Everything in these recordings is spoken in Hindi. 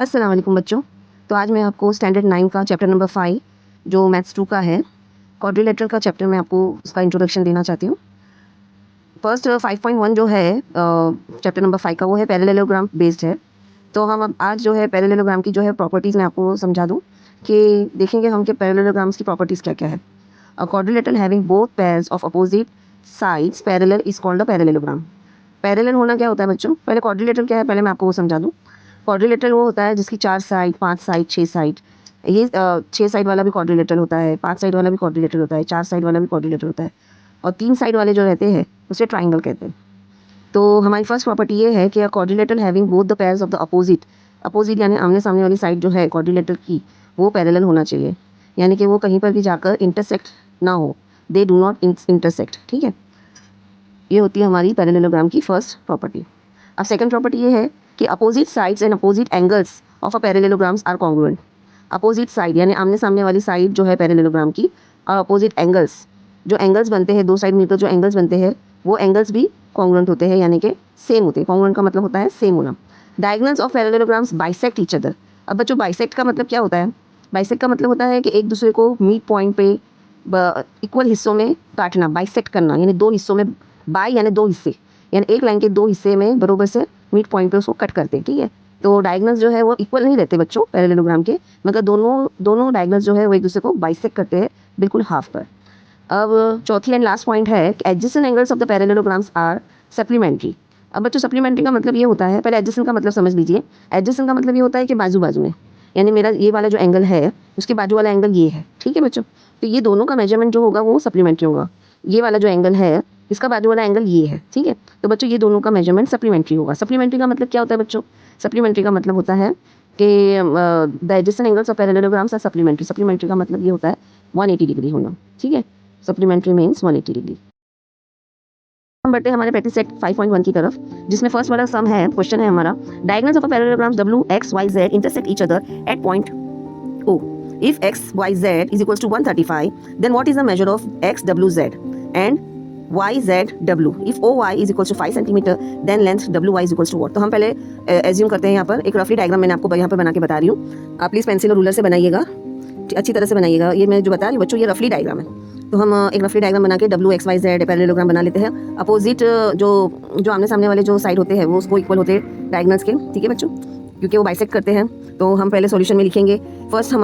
अस्सलाम वालेकुम बच्चों। तो आज मैं आपको स्टैंडर्ड 9 का चैप्टर नंबर 5 जो मैथ्स 2 का है क्वाड्रिलेटरल का चैप्टर में आपको उसका इंट्रोडक्शन देना चाहती हूँ। फर्स्ट 5.1 जो है चैप्टर नंबर 5 का वो है पैरेललोग्राम बेस्ड है। तो हम अब आज जो है पैरेललोग्राम की जो है प्रॉपर्टीज़ मैं आपको समझा दूँ कि देखेंगे हम कि पैरेललोग्राम्स की प्रॉपर्टीज़ क्या क्या है। अ quadrilateral having both pairs of opposite sides parallel is called a parallelogram. Parallel होना क्या होता है बच्चों? पहले क्वाड्रिलेटरल क्या है पहले मैं आपको वो समझा दूँ। क्वाड्रिलेटरल वो होता है जिसकी 4 साइड, 5 साइड, 6 साइड। ये 6 साइड वाला भी क्वाड्रिलेटरल होता है, 5 साइड वाला भी क्वाड्रिलेटरल होता है, 4 साइड वाला भी क्वाड्रिलेटरल होता है और 3 साइड वाले जो रहते हैं उसे ट्राइंगल कहते हैं। तो हमारी फर्स्ट प्रॉपर्टी ये है कि quadrilateral having both the pairs of the opposite, opposite यानी आमने सामने वाली साइड जो है क्वाड्रिलेटरल की वो पैरेलल होना चाहिए, यानी कि वो कहीं पर भी जाकर इंटरसेक्ट ना हो, दे डू नॉट इंटरसेक्ट। ठीक है, ये होती है हमारी पैरेललोग्राम की फर्स्ट प्रॉपर्टी। अब सेकंड प्रॉपर्टी ये है कि opposite sides and opposite angles of a parallelograms are congruent. Opposite side यानी आमने सामने वाली साइड जो है पैरेललोग्राम की और अपोजिट एंगल्स, जो एंगल्स बनते हैं दो साइड मिलकर जो एंगल्स बनते हैं वो एंगल्स भी कॉन्ग्रुएंट होते हैं, यानी कि सेम होते हैं। कॉन्ग्रुएंट का मतलब होता है सेम होना। Diagonals of parallelograms bisect each other. अब बच्चों बाइसेक्ट का मतलब क्या होता है? बाइसेक्ट का मतलब होता है कि एक दूसरे को मीट पॉइंट पे इक्वल हिस्सों में काटना, बाइसेक्ट करना, यानी दो हिस्सों में, बाई यानी दो हिस्से, यानी एक लाइन के दो हिस्से में बरोबर से मिड पॉइंट पे उसको कट करते हैं। ठीक है, तो डायगोनल्स जो है वो इक्वल नहीं रहते बच्चों पैरेललोग्राम के, मगर दोनों डायगोनल्स जो है वो एक दूसरे को बाइसेक्ट करते हैं बिल्कुल हाफ पर। अब चौथी एंड लास्ट पॉइंट है कि adjacent angles of the parallelograms are supplementary. अब बच्चों सप्लीमेंट्री का मतलब ये होता है, पहले एडजेसेंट का मतलब समझ लीजिए। एडजेसेंट का मतलब ये होता है कि बाजू बाजू में, यानी मेरा ये वाला जो एंगल है उसके बाजू वाला एंगल ये है। ठीक है बच्चों, तो ये दोनों का मेजरमेंट जो होगा वो सप्लीमेंट्री होगा। ये वाला जो एंगल है इसका बाजू वाला एंगल ये है। ठीक है, तो बच्चों ये दोनों का मेजरमेंट सप्लीमेंट्री होगा। सप्लीमेंट्री का मतलब क्या होता है बच्चों? सप्लीमेंट्री का मतलब होता है कि the adjacent angles of parallelograms are supplementary. Supplementary का मतलब ये होता है 180 डिग्री होना। ठीक है, सप्लीमेंट्री मीन्स 180 डिग्री। हम बढ़ते हैं हमारे प्रैक्टिस सेट 5.1 की तरफ, जिसमें फर्स्ट वाला सम है, क्वेश्चन है हमारा, diagonals of a parallelogram W X Y Z intersect each other at point O. If X Y Z is equals to 135, then what is the measure of X W Z and Y Z W? If O Y is equals to 5 centimeter, then length W Y is equals to what? तो हम पहले एज्यूम करते हैं यहाँ पर एक रफली डायग्राम मैंने आपको यहाँ पर बना के बता रही हूँ। आप प्लीज़ पेंसिल और रूलर से बनाइएगा, अच्छी तरह से बनाइएगा। ये मैं जो बता रही हूँ बच्चों ये रफली डायग्राम है। तो हम एक रफली डायग्राम बना के W X Y Z parallelogram बना लेते हैं। अपोजिट जो आमने सामने वाले जो साइड होते हैं वो उसको इक्वल होते हैं डायगोनल्स के। ठीक है बच्चों, क्योंकि वो बाइसेक्ट करते हैं। तो हम पहले सॉल्यूशन में लिखेंगे फर्स्ट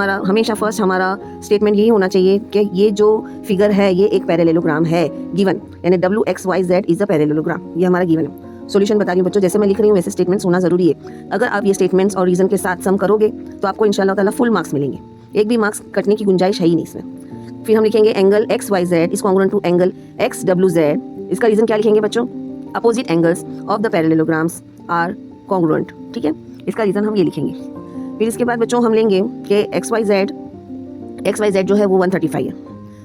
हमारा स्टेटमेंट यही होना चाहिए कि ये जो फिगर है ये एक पैरेललोग्राम है गिवन, यानी W X Y Z is a parallelogram, ये हमारा गिवन है। सॉल्यूशन बता रही हूँ बच्चों, जैसे मैं लिख रही हूँ वैसे स्टेटमेंट्स होना जरूरी है। अगर आप ये स्टेटमेंट्स और रीजन के साथ सम करोगे तो आपको इंशाल्लाह ताला फुल मार्क्स मिलेंगे, एक भी मार्क्स कटने की गुंजाइश है ही नहीं इसमें। फिर हम लिखेंगे angle X Y Z is congruent to angle X W Z. इसका रीजन क्या लिखेंगे बच्चों? Opposite angles of the parallelograms are congruent. ठीक है, इसका रीजन हम ये लिखेंगे। फिर इसके बाद बच्चों हम लेंगे कि एक्स वाई जेड जो है वो 135 है,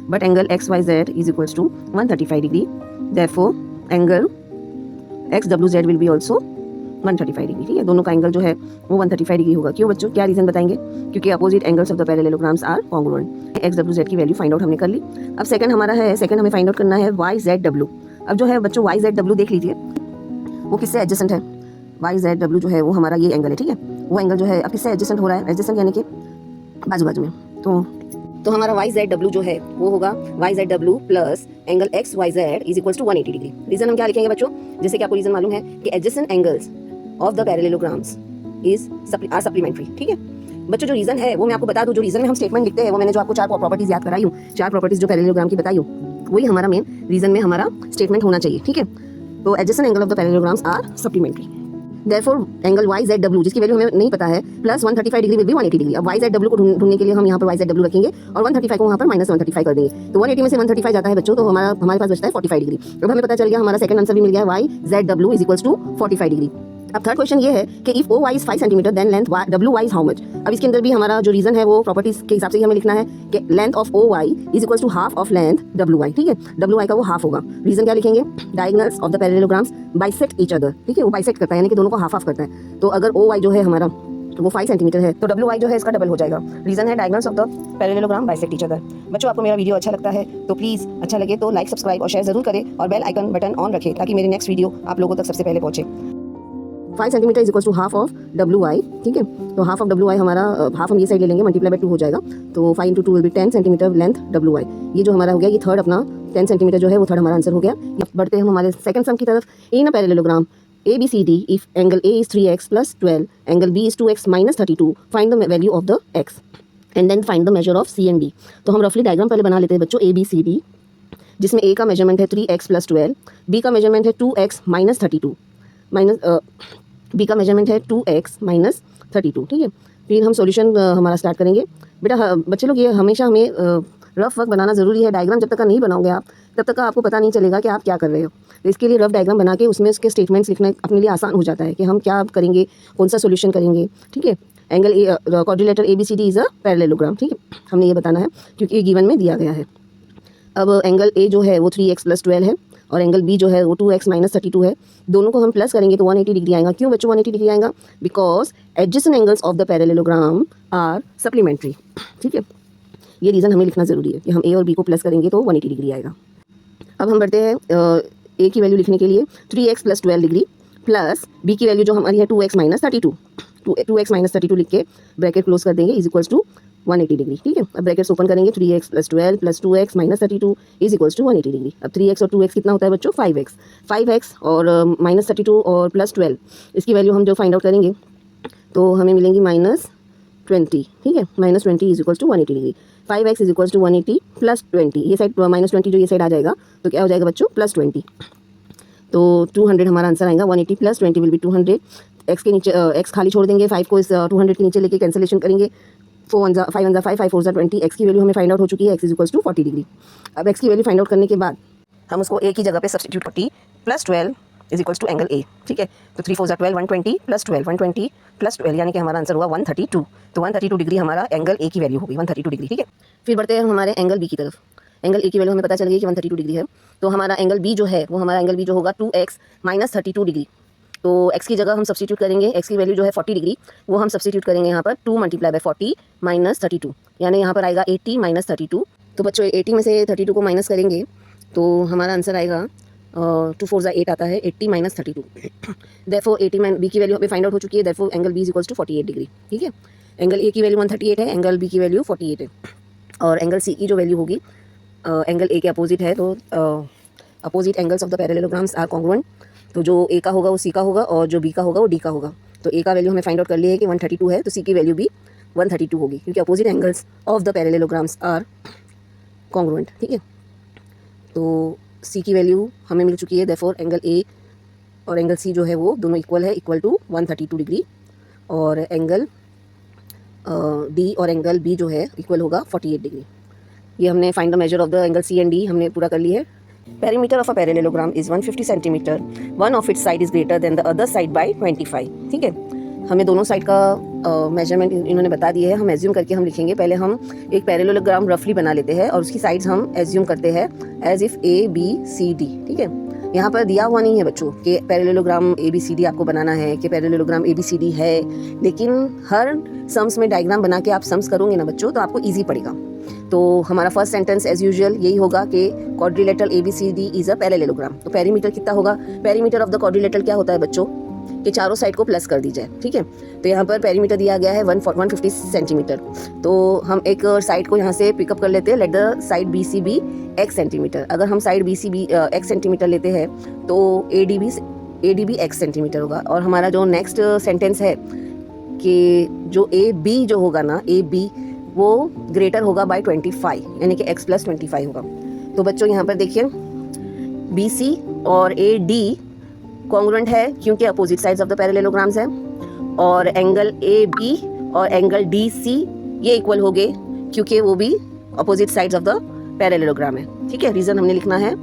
but angle X Y Z is equals to 135 degree, therefore angle X W Z will be also 135 degree. ठीक है, दोनों का एंगल जो है वो 135 डिग्री होगा। क्यों बच्चों, क्या रीजन बताएंगे? क्योंकि opposite angles of the parallelograms are congruent. X W Z की वैल्यू फाइंड आउट हमने कर ली। अब सेकंड हमें फाइंड आउट करना है वाई जेड डब्ल्यू। अब जो है बच्चों वाई जेड डब्ल्यू देख लीजिए वो किससे एडजेसेंट है। वाई जेड डब्ल्यू जो है वो हमारा ये एंगल है। ठीक है, वो एंगल जो है अब किससे एडजेसेंट हो रहा है? एडजेसेंट यानी कि बाजू बाजू में। तो हमारा वाई जेड डब्ल्यू जो है वो होगा Y Z W plus angle X Y Z is equals to 180 degree. Reason हम क्या लिखेंगे बच्चों? जैसे कि आपको रीजन मालूम है कि adjacent angles of the parallelograms are supplementary. ठीक है बच्चों, जो रीजन है वो मैं आपको बता दूं, जो रीजन में हम स्टेटमेंट लिखते हैं वो मैंने जो आपको 4 प्रॉपर्टीज याद कराई हूँ, 4 प्रॉपर्टीज जो पैरेललोग्राम की बताई हूँ, वही हमारा मेन रीजन में हमारा स्टेटमेंट होना चाहिए। ठीक है, तो adjacent angle of the parallelograms are supplementary, therefore angle Y Z W जिसकी वैल्यू हमें नहीं पता है plus 135 degree will be 180 degree. अब वाई जेड डब्ल्यू को ढूंढने के लिए हम यहाँ पर वाई जेड डब्ल्यू रखेंगे और 135 को वहाँ पर माइनस 135 कर देंगे। तो 180 में से 135 जाता है बच्चों, तो हमारे पास बचता है 45 डिग्री। अब हमें पता चल गया, हमारा सेकंड आंसर भी मिल गया, Y Z W is equals to 45 degree. अब थर्ड क्वेश्चन ये है कि if O Y is 5 centimetre then length W Y is how much. अब इसके अंदर भी हमारा जो रीजन है वो प्रॉपर्टीज के हिसाब से ही हमें लिखना है कि length of O Y is equals to half of length W Y. ठीक है, डब्ल्यू वाई का वो हाफ होगा। रीजन क्या लिखेंगे? Diagonals of the parallelograms bisect each other. ठीक है, वो बाइसेक्ट करता है यानी कि दोनों को हाफ हाफ करता है। तो अगर ओ वाई जो है हमारा वो 5 सेंटीमीटर है तो डब्ल्यू वाई जो है इसका डबल हो जाएगा। रीजन है diagonals of the parallelogram bisect each other. बच्चों आपको मेरा वीडियो अच्छा लगता है तो प्लीज़ अच्छा लगे तो लाइक सब्सक्राइब और शेयर जरूर करें और बेल आइकन बटन ऑन रखें ताकि मेरी नेक्स्ट वीडियो आप लोगों तक सबसे पहले पहुंचे। 5 centimetre is equal to half of W I, ठीक है। तो हाफ ऑफ डब्ल्यू आई हमारा हाफ हम ये साइड ले लेंगे, मल्टीप्लाई बाय 2 हो जाएगा, तो 5 × 2 will be 10 centimetre length W I. ये जो हमारा हो गया, ये थर्ड अपना 10 सेंटीमीटर जो है वो थर्ड हमारा आंसर हो गया। बढ़ते हैं हम हमारे सेकंड सम की तरफ। In a parallelogram ABCD, if angle A is 3x plus 12, angle B is 2x minus 32, find the value of the x and then find the measure of C and D। तो हम रफली डायग्राम पहले बना लेते हैं बच्चों ABCD, जिसमें A का मेजरमेंट है 3x plus 12, B का मेजरमेंट है 2x minus 32, B का मेजरमेंट है 2x minus 32, ठीक है। फिर हम सॉल्यूशन हमारा स्टार्ट करेंगे। बेटा बच्चे लोग, ये हमेशा हमें रफ वर्क बनाना ज़रूरी है। डायग्राम जब तक का नहीं बनाओगे आप, तब तक का आपको पता नहीं चलेगा कि आप क्या कर रहे हो। तो इसके लिए रफ डायग्राम बना के उसमें उसके स्टेटमेंट्स लिखना अपने लिए आसान हो जाता है कि हम क्या करेंगे, कौन सा सॉल्यूशन करेंगे, ठीक है। Angle quadrilateral ABCD is a parallelogram, ठीक है, हमने ये बताना है क्योंकि ये गिवन में दिया गया है। अब एंगल A जो है वो 3x + 12 है और एंगल B जो है वो 2x - 32 है। दोनों को हम प्लस करेंगे तो 180 डिग्री आएगा। क्यों बच्चों 180 डिग्री आएगा? Because adjacent angles of the parallelogram are supplementary, ठीक है। ये रीज़न हमें लिखना ज़रूरी है कि हम A और B को प्लस करेंगे तो 180 डिग्री आएगा। अब हम बढ़ते हैं A की वैल्यू लिखने के लिए 3x + 12 डिग्री प्लस B की वैल्यू जो हमारी है 2x - 32, 2x - 32 लिख के ब्रैकेट क्लोज कर देंगे, इज इक्वल्स टू 180 डिग्री, ठीक है। अब ब्रैकेट्स ओपन करेंगे, 3x + 12 + 2x - 32 is equals to 180 degree. अब 3x और 2x कितना होता है बच्चों? 5x और -32 और +12 इसकी वैल्यू हम जो फाइंड आउट करेंगे तो हमें मिलेंगी -20, ठीक है। -20 is equals to 180 degree. 5x is equals to 180 + 20, ये साइड -20 जो ये साइड आ जाएगा तो क्या हो जाएगा बच्चों? +20, तो 200 हमारा आंसर आएगा। 180 + 20 विल बी 200। x के नीचे x खाली छोड़ देंगे, 5 को इस 200 के नीचे लेके कैंसिलेशन करेंगे। 5 × 5 5 4 20, x की वैल्यू हमें फाइंड आउट हो चुकी है, x is equals to 40 degree. अब x की वैल्यू फाइंड आउट करने के बाद हम उसको a की जगह पे substitute 40 + 12 is equals to angle A, ठीक है। तो 3 × 4 = 12, 120 + 12, 120 + 12 यानी कि हमारा आंसर हुआ 132। तो 132 डिग्री हमारा एंगल A की वैल्यू होगी, 132 डिग्री, ठीक है। फिर बढ़ते हैं हमारे एंगल B की तरफ। एंगल A की वैल्यू हमें पता चल गई कि 132 डिग्री है। तो हमारा एंगल B जो है वो हमारा एंगल B जो होगा 2x - 32 डिग्री। तो x की जगह हम सब्सटीट्यूट करेंगे, x की वैल्यू जो है 40 डिग्री, वो हम सब्सटीट्यूट करेंगे यहाँ पर 2 × 40 - 32, यानी यहाँ पर आएगा 80 - 32। तो बच्चों 80 में से 32 को माइनस करेंगे तो हमारा आंसर आएगा 2 4 = 8 आता है, 80 - 32। देयरफॉर 80 B की वैल्यू हमें फाइंड आउट हो चुकी है, therefore angle B is equals to 48 degree, ठीक है। एंगल A की वैल्यू 138 है, एंगल B की वैल्यू 48 है और एंगल C की जो वैल्यू होगी एंगल A के अपोजिट है, तो opposite angles of the parallelograms are congruent. तो जो A का होगा वो C का होगा और जो B का होगा वो D का होगा। तो A का वैल्यू हमें फाइंड आउट कर लिया है कि 132 है, तो C की वैल्यू भी 132 होगी क्योंकि opposite angles of the parallelograms are congruent, ठीक है। तो C की वैल्यू हमें मिल चुकी है, देयरफॉर एंगल A और एंगल C जो है वो दोनों इक्वल है, इक्वल टू 132 डिग्री, और एंगल D और एंगल B जो है इक्वल होगा 48 डिग्री। ये हमने find the measure of the angle C and D हमने पूरा कर ली है। Perimeter of a parallelogram is 150 centimeter. One of its side is greater than the other side by 25. ठीक है, हमें दोनों साइड का मेजरमेंट इन्होंने बता दिया है। हम एज्यूम करके हम लिखेंगे। पहले हम एक पैरेललोग्राम रफली बना लेते हैं और उसकी साइड्स हम एज्यूम करते हैं एज इफ ABCD, ठीक है। यहाँ पर दिया हुआ नहीं है बच्चों कि पैरेललोग्राम ABCD आपको बनाना है, कि पैरेललोग्राम ABCD है, लेकिन हर सम्स में डायग्राम बना के आप सम्स करोगे ना बच्चों तो आपको ईजी पड़ेगा। तो हमारा फर्स्ट सेंटेंस एज यूजुअल यही होगा कि quadrilateral ABCD is a parallelogram. तो पेरीमीटर कितना होगा? पेरीमीटर ऑफ द क्वाड्रिलेटरल क्या होता है बच्चों? कि चारों साइड को प्लस कर दी जाए, ठीक है। तो यहाँ पर पेरीमीटर दिया गया है 150 सेंटीमीटर। तो हम एक साइड को यहाँ से पिकअप कर लेते हैं, let the side BCB x centimetre. अगर हम साइड BCB x सेंटीमीटर लेते हैं तो ADB x सेंटीमीटर होगा। और हमारा जो नेक्स्ट सेंटेंस है कि जो AB जो होगा ना, AB वो ग्रेटर होगा बाय 25, यानी कि x + 25 होगा। तो बच्चों यहाँ पर देखिए BC और AD कॉन्ग्रुएंट है क्योंकि opposite sides of the parallelograms है, और एंगल AB और एंगल DC ये इक्वल हो गए क्योंकि वो भी opposite sides of the parallelogram है, ठीक है। रीज़न हमने लिखना है,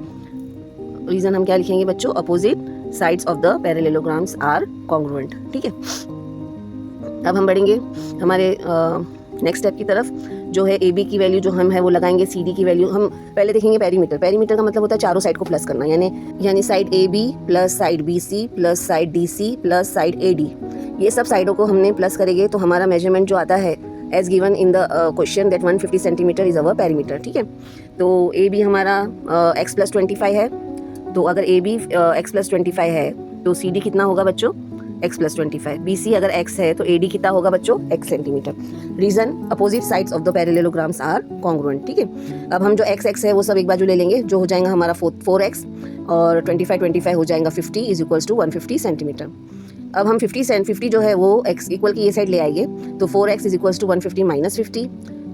रीज़न हम क्या लिखेंगे बच्चों? Opposite sides of the parallelograms are congruent, ठीक है। अब हम बढ़ेंगे हमारे नेक्स्ट स्टेप की तरफ, जो है AB की वैल्यू जो हम है वो लगाएंगे, CD की वैल्यू हम पहले देखेंगे पेरीमीटर। पेरीमीटर का मतलब होता है चारों साइड को प्लस करना, यानी side AB plus side BC plus side DC plus side AD, ये सब साइडों को हमने प्लस करेंगे तो हमारा मेजरमेंट जो आता है as given in the question that 150 centimetre is our perimeter, ठीक है। तो AB हमारा x + 25 है, तो अगर AB x + 25 है तो CD कितना होगा बच्चों? x plus 25। BC अगर x है तो AD कितना होगा बच्चों, x centimetre. Reason, opposite sides of the parallelograms are congruent. ठीक है, अब हम जो x है वो सब एक बाजू ले लेंगे, जो हो जाएगा हमारा 4x और 25 हो जाएगा 50 इज इक्वल्स टू 150 सेंटीमीटर। अब हम 50 जो है वो x इक्वल की ये साइड ले आएंगे, तो 4x is equals to 150 minus 50।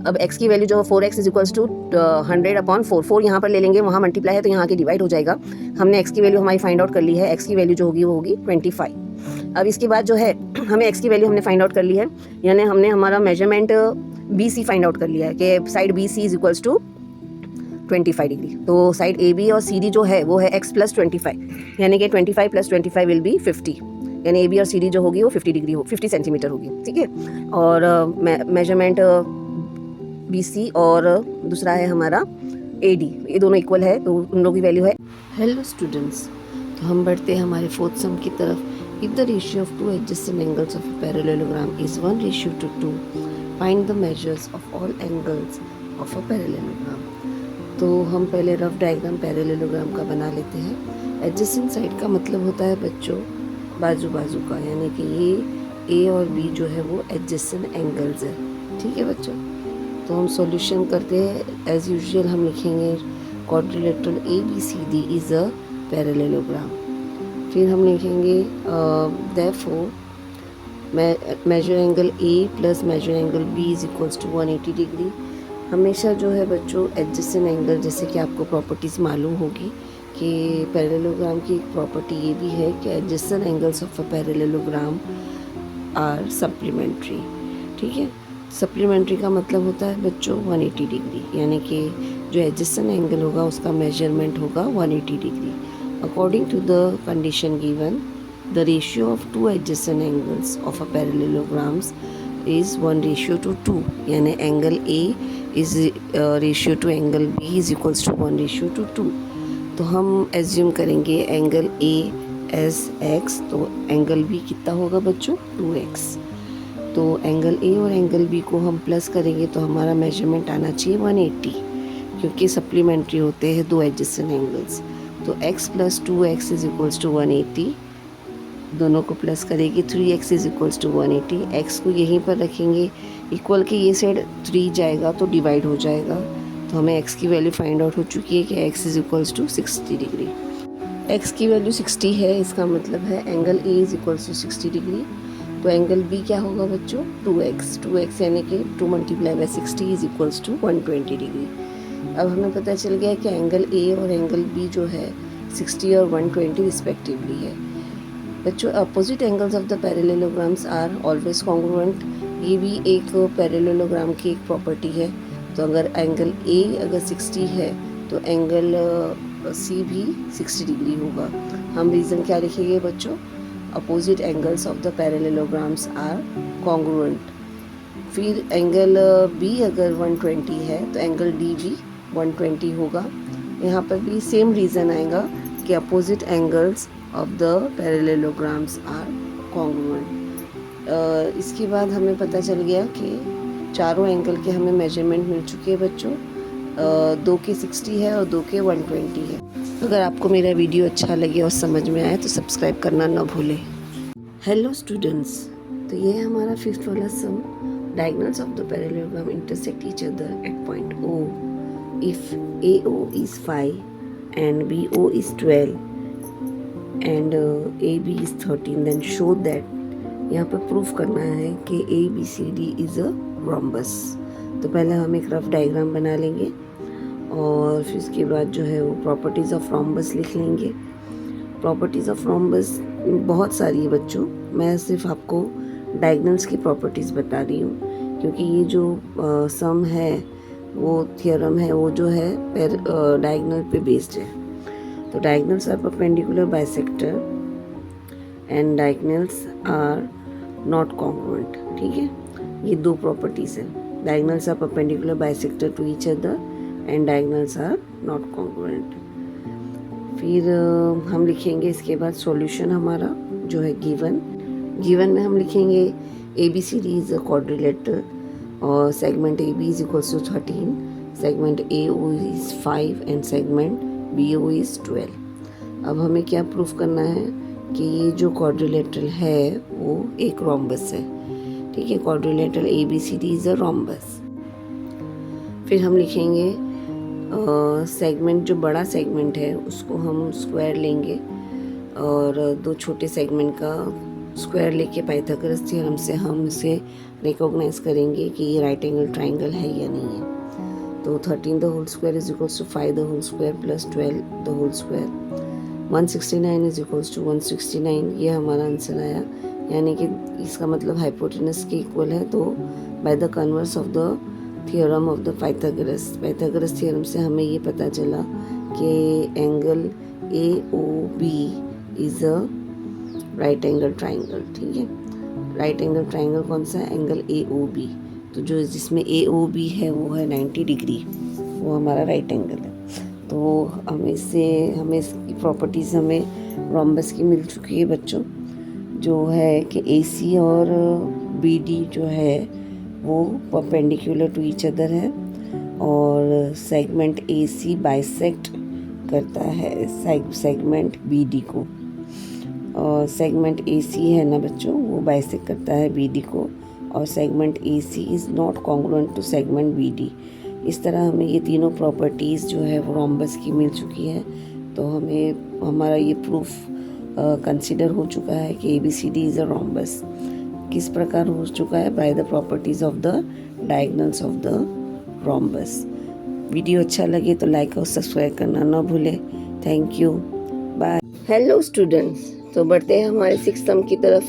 अब x की वैल्यू जो 4x इज इक्वल्स टू 100/4, 4 यहाँ पर ले लेंगे, वहाँ मल्टीप्लाई है तो यहाँ के डिवाइड हो जाएगा। हमने x की वैल्यू हमारी फाइंड आउट कर ली है, x की वैल्यू जो होगी वो होगी 25। अब इसके बाद जो है हमें x की वैल्यू हमने फाइंड आउट कर ली है, यानी हमने हमारा मेजरमेंट BC फाइंड आउट कर लिया है कि side BC is equals to 25 degree. तो साइड AB और CD जो है वो है x प्लस 25, यानी कि 25 प्लस 25 विल बी 50, यानी AB और CD जो होगी वो 50 डिग्री हो 50 सेंटीमीटर होगी। ठीक है, और मेजरमेंट BC और दूसरा है हमारा AD, ये दोनों इक्वल है तो उन लोगों की वैल्यू है। हेलो स्टूडेंट्स, तो हम बढ़ते हैं हमारे फोर्थ सम की तरफ। If the ratio of two adjacent angles of parallelogram is 1:2, find the measures of all angles of a parallelogram. तो हम पहले रफ डायग्राम पैरेललोग्राम का बना लेते हैं। एडजेसेंट साइड का मतलब होता है बच्चों बाजू बाजू का, यानी कि ये A और B जो है वो एडजेसेंट एंगल्स है। ठीक है बच्चों, तो हम सॉल्यूशन करते हैं। एज यूजुअल हम लिखेंगे quadrilateral ABCD is a parallelogram. फिर हम लिखेंगे therefore measure angle A plus measure angle B is equals to 180 degree. हमेशा जो है बच्चों एडजेसेंट एंगल, जैसे कि आपको प्रॉपर्टीज़ मालूम होगी कि पैरेललोग्राम की एक प्रॉपर्टी ये भी है कि adjacent angles of a parallelogram are supplementary. ठीक है, सप्लीमेंट्री का मतलब होता है बच्चों 180 डिग्री, यानी कि जो एडजेसेंट एंगल होगा उसका मेजरमेंट होगा 180 degree. According to the condition given, the ratio of two adjacent angles of a parallelograms is 1:2, यानी angle A is ratio to angle B is equals to 1:2। तो हम एज्यूम करेंगे एंगल A एज x, तो एंगल B कितना होगा बच्चों 2x। तो एंगल A और एंगल B को हम प्लस करेंगे तो हमारा मेजरमेंट आना चाहिए 180, क्योंकि सप्लीमेंट्री होते हैं दो एडजेसेंट एंगल्स। तो x plus 2x is equals to 180, दोनों को प्लस करेगी 3x is equals to 180। x को यहीं पर रखेंगे, इक्वल के ये साइड 3 जाएगा तो डिवाइड हो जाएगा, तो हमें x की वैल्यू फाइंड आउट हो चुकी है कि x is equals to 60 degree. x की वैल्यू 60 है, इसका मतलब है angle A is equals to 60 degree. तो एंगल B क्या होगा बच्चों 2x यानी कि 2 multiply by 60 is equals to 120 degree. अब हमें पता चल गया कि एंगल A और एंगल B जो है 60 और 120 रिस्पेक्टिवली है। बच्चों opposite angles of the parallelograms are always congruent, ये भी एक पैरेललोग्राम की एक प्रॉपर्टी है। तो अगर एंगल A अगर 60 है तो एंगल C भी 60 डिग्री होगा। हम रीज़न क्या लिखेंगे बच्चों, opposite angles of the parallelograms are congruent. फिर एंगल B अगर 120 है तो एंगल D भी 120 होगा। यहाँ पर भी सेम रीज़न आएगा कि opposite angles of the parallelograms are congruent. इसके बाद हमें पता चल गया कि चारों एंगल के हमें मेजरमेंट मिल चुके हैं बच्चों। 2 के 60 है और 2 के 120 है। अगर आपको मेरा वीडियो अच्छा लगे और समझ में आए तो सब्सक्राइब करना ना भूलें। हेलो स्टूडेंट्स, तो ये है हमारा 5th वाला sum. Diagonals of the parallelogram intersect each other at point O if AO is 5 and BO is 12 and AB is 13, then show that, यहाँ पर प्रूफ करना है कि ABCD is a rhombus। तो पहले हम एक रफ डायग्राम बना लेंगे और फिर इसके बाद जो है वो प्रॉपर्टीज़ ऑफ रॉम्बस लिख लेंगे। प्रॉपर्टीज़ ऑफ रॉम्बस बहुत सारी है बच्चों, मैं सिर्फ आपको डायगोनल्स की प्रॉपर्टीज़ बता रही हूँ, क्योंकि ये जो सम है वो थियोरम है वो जो है डायगोनल पे बेस्ड है। तो diagonals are perpendicular bisector and diagonals are not congruent. ठीक है, ये दो प्रॉपर्टीज़ हैं। Diagonals are perpendicular bisector to each other and diagonals are not congruent. फिर हम लिखेंगे इसके बाद सॉल्यूशन हमारा जो है गिवन में हम लिखेंगे ABCD इज अ क्वाड्रिलेटरल और segment AB is equals to 13, segment AO is 5 and segment BO is 12। अब हमें क्या प्रूफ करना है कि ये जो क्वाड्रिलेटरल है वो एक रोम्बस है, ठीक है। Quadrilateral ABCD is a rhombus. फिर हम लिखेंगे सेगमेंट, जो बड़ा सेगमेंट है उसको हम स्क्वायर लेंगे और दो छोटे सेगमेंट का स्क्वायर लेके पाइथागोरस थ्योरम से हम इसे रिकॉग्नाइज करेंगे कि ये राइट एंगल ट्राइंगल है या नहीं है। तो 13 the whole square is equals to 5 the whole square plus 12 the whole square, 169 is equals to 169, ये हमारा आंसर आया। यानी कि इसका मतलब हाइपोटेनस के इक्वल है। तो by the converse of the theorem of the Pythagoras theorem से हमें ये पता चला कि angle AOB is a right angle triangle, ठीक है। राइट एंगल ट्राइंगल कौन सा है? Angle AOB। तो जो जिसमें AOB है वो है 90 डिग्री, वो हमारा राइट एंगल है। तो हमें इसकी प्रॉपर्टीज़ हमें रोम्बस की मिल चुकी है बच्चों, जो है कि AC और BD जो है वो परपेंडिकुलर टू ईच अदर है और सेगमेंट AC बाइसेक्ट करता है सेगमेंट BD को, और सेगमेंट AC है ना बच्चों, वो बाइसेक्ट करता है BD को, और segment AC is not congruent to segment BD। इस तरह हमें ये तीनों प्रॉपर्टीज़ जो है वो रोम्बस की मिल चुकी है। तो हमें हमारा ये प्रूफ कंसिडर हो चुका है कि ABCD इज़ अ रोम्बस। किस प्रकार हो चुका है? By the properties of the diagonals of the rhombus. Video अच्छा लगे तो लाइक और सब्सक्राइब करना ना भूलें। Thank you, bye. Hello students, तो बढ़ते हैं हमारे 6th सम की तरफ।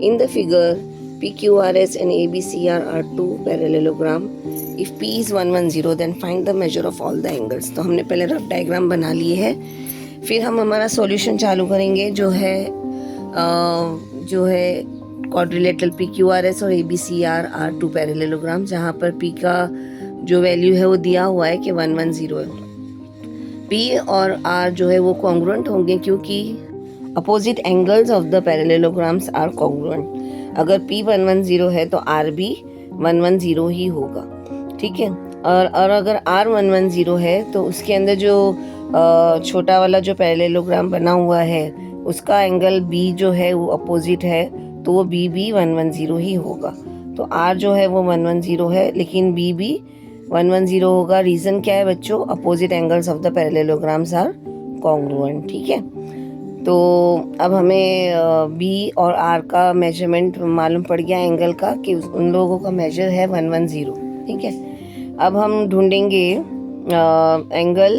In the figure PQRS and ABCR are two parallelogram. If P is 110 then find the measure of all the angles। तो हमने पहले रफ डायग्राम बना लिए है, फिर हम हमारा सॉल्यूशन चालू करेंगे जो है क्वाड्रिलेटरल PQRS और ABCR आर टू पैरेललोग्राम, जहाँ पर P का जो वैल्यू है वो दिया हुआ है कि 110 है। P और R जो है वो कॉन्ग्रुएंट होंगे क्योंकि opposite angles of the parallelograms are congruent. अगर P 110 है तो R भी 110 ही होगा, ठीक है। और अगर R 110 है तो उसके अंदर जो छोटा वाला जो पैरेललोग्राम बना हुआ है उसका एंगल B जो है वो अपोजिट है, तो वो B भी 110 ही होगा। तो R जो है वो 110 है लेकिन B भी 110 होगा। रीज़न क्या है बच्चों? Opposite angles of the parallelograms are congruent, ठीक है। तो अब हमें B और R का मेजरमेंट मालूम पड़ गया एंगल का कि उन लोगों का मेजर है 110, ठीक है। अब हम ढूंढेंगे angle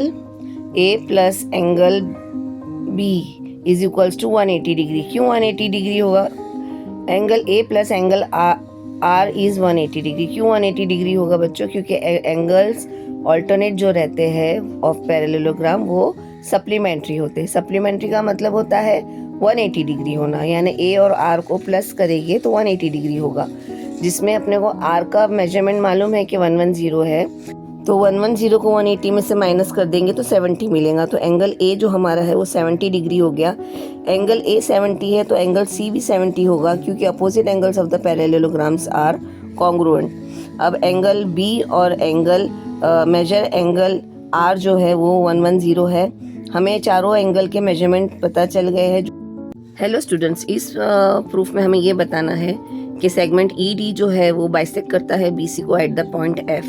A plus angle B is equals to 180 degree. क्यों 180 डिग्री होगा? Angle A plus angle R is 180 degree. क्यों 180 डिग्री होगा बच्चों? क्योंकि एंगल्स ऑल्टरनेट जो रहते हैं ऑफ पैरेललोग्राम वो सप्लीमेंट्री होते हैं। सप्लीमेंट्री का मतलब होता है 180 डिग्री होना, यानी A और R को प्लस करेंगे तो 180 डिग्री होगा। जिसमें अपने को R का मेजरमेंट मालूम है कि 110 है, तो 110 को 180 में से माइनस कर देंगे तो 70 मिलेगा। तो एंगल A जो हमारा है वो 70 डिग्री हो गया। एंगल A 70 है तो एंगल C भी 70 होगा क्योंकि opposite angles of the parallelograms are congruent. अब एंगल B और एंगल मेजर एंगल R जो है वो 110 है। हमें चारों एंगल के मेजरमेंट पता चल गए हैं। हेलो स्टूडेंट्स, इस प्रूफ में हमें ये बताना है कि सेगमेंट ED जो है वो बाइसेक्ट करता है BC को एट द पॉइंट F।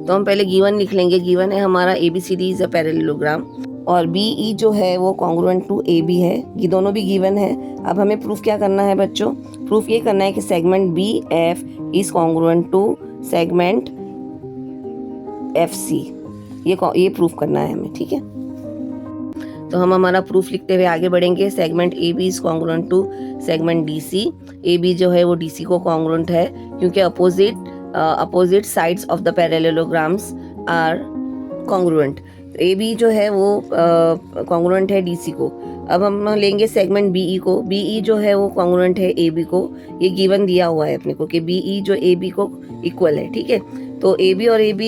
तो हम पहले गिवन लिख लेंगे। गिवन है हमारा ABCD इज अ पैरेललोग्राम और BE जो है वो कॉन्ग्रुएंट टू AB है। ये दोनों भी गिवन है। अब हमें प्रूफ क्या करना है बच्चों? प्रूफ ये करना है कि segment BF is congruent to segment FC। ये प्रूफ करना है हमें, ठीक है। तो हम हमारा प्रूफ लिखते हुए आगे बढ़ेंगे। Segment AB is congruent to segment DC। AB जो है वो DC को कॉन्ग्रुएंट है क्योंकि opposite sides of the parallelograms are congruent. AB जो है वो कॉन्ग्रुएंट है DC को। अब हम लेंगे सेगमेंट BE को। BE जो है वो कॉन्ग्रुएंट है AB को। ये गिवन दिया हुआ है अपने को कि BE जो AB को इक्वल है, ठीक है। तो AB और AB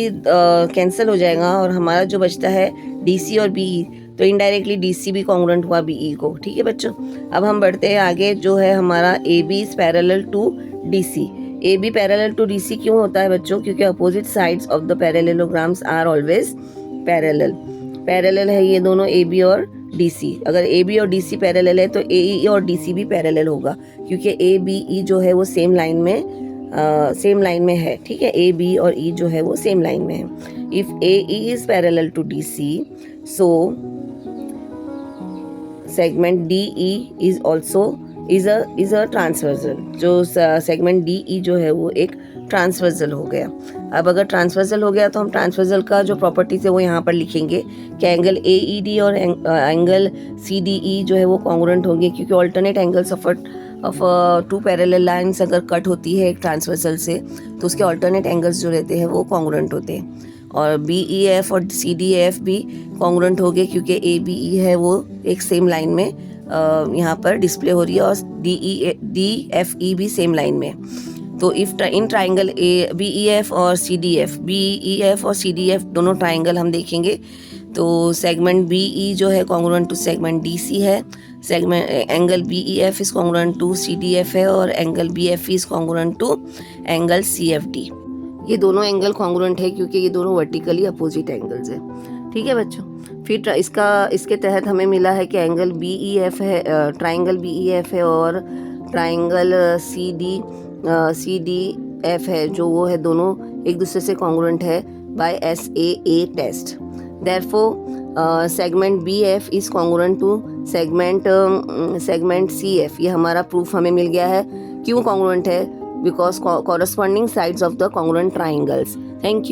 कैंसिल हो जाएगा और हमारा जो बचता है DC और BE, तो इनडायरेक्टली DC भी कॉन्ग्रुएंट हुआ BE को, ठीक है बच्चों। अब हम बढ़ते हैं आगे। जो है हमारा AB is parallel to DC। AB parallel to DC क्यों होता है बच्चों? क्योंकि opposite sides of the parallelograms are always parallel है ये दोनों AB और DC। अगर AB और DC पैरेलल है तो AE और DC भी पैरेलल होगा, क्योंकि ABE जो है वो सेम लाइन में है, ठीक है। AB और E जो है वो सेम लाइन में है। If AE is parallel to DC, so segment DE is also is a transversal. जो सेगमेंट DE जो है वो एक ट्रांसवर्सल हो गया। अब अगर ट्रांसवर्सल हो गया तो हम ट्रांसवर्सल का जो प्रॉपर्टीज है वो यहाँ पर लिखेंगे कि एंगल AED और एंगल CDE जो है वो कॉन्ग्रुएंट होंगे, क्योंकि alternate angles of two parallel lines अगर कट होती है एक ट्रांसवर्सल से तो उसके ऑल्टरनेट एंगल्स जो रहते हैं वो कॉन्ग्रुएंट होते हैं। और BEF और CDF भी कॉन्ग्रुएंट हो गए, क्योंकि ABE है वो एक सेम लाइन में यहाँ पर डिस्प्ले हो रही है, और DFE भी सेम लाइन में। तो इफ इन ट्राइंगल BEF और CDF दोनों ट्राइंगल हम देखेंगे तो सेगमेंट BE जो है कॉन्ग्रुएंट टू सेगमेंट DC है, segment angle BEF is congruent to CDF है, और angle BFE is congruent to angle CFD। ये दोनों एंगल कॉन्ग्रुएंट है क्योंकि ये दोनों वर्टिकली अपोजिट एंगल्स है, ठीक है बच्चों। फिर इसके तहत हमें मिला है कि एंगल BEF है, ट्राइंगल BEF है, और ट्राइंगल CDF है, जो वो है दोनों एक दूसरे से कॉन्ग्रुएंट है by SAA test. Therefore segment BF is congruent to segment CF। ये हमारा प्रूफ हमें मिल गया है। क्यों कॉन्ग्रुएंट है? Because corresponding sides of the congruent triangles. Thank you.